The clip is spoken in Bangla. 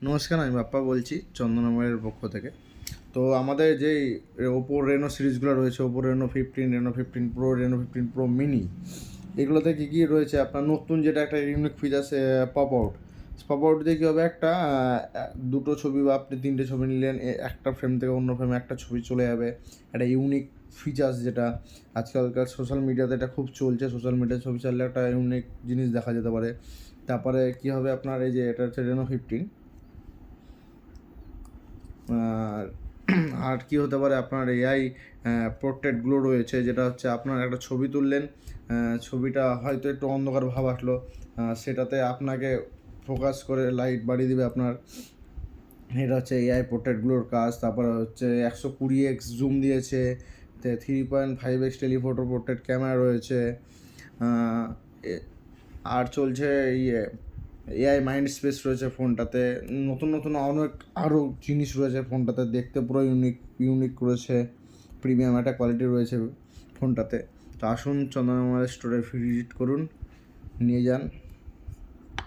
নমস্কার, আমি বাপ্পা বলছি চন্দনাময়ের পক্ষ থেকে। তো আমাদের যেই ওপো রেনো সিরিজগুলো রয়েছে, Oppo Reno 15 Reno 15 Pro Mini, এগুলোতে কী কী রয়েছে আপনার নতুন যেটা একটা ইউনিক ফিচার পপ আউট দিয়ে কী হবে, একটা দুটো ছবি বা আপনি তিনটে ছবি নিলেন, একটা ফ্রেম থেকে অন্য ফ্রেমে একটা ছবি চলে যাবে। একটা ইউনিক ফিচার্স যেটা আজকালকার সোশ্যাল মিডিয়াতে এটা খুব চলছে, সোশ্যাল মিডিয়ায় ছবি চাললে একটা ইউনিক জিনিস দেখা যেতে পারে। তারপরে কী হবে আপনার এই যে এটা হচ্ছে রেনো 15। আর আর কী হতে পারে আপনার এআই পোর্ট্রেটগুলো রয়েছে, যেটা হচ্ছে আপনার একটা ছবি তুললেন, ছবিটা হয়তো একটু অন্ধকার ভাব আসলো, সেটাতে আপনাকে ফোকাস করে লাইট বাড়িয়ে দিবে আপনার। এটা হচ্ছে এআই পোর্ট্রেটগুলোর কাজ। তারপরে হচ্ছে 120x জুম দিয়েছে, 3.5x টেলিফোটো পোর্ট্রেট ক্যামেরা রয়েছে। আর চলছে এআই মাইন্ড স্পেস রয়েছে ফোনটাতে। নতুন নতুন অনেক আরও জিনিস রয়েছে ফোনটাতে, দেখতে পুরো ইউনিক করেছে। প্রিমিয়াম একটা কোয়ালিটি রয়েছে ফোনটাতে। তো আসুন চন্দনা মোবাইল স্টোরে ভিজিট করুন, নিয়ে যান।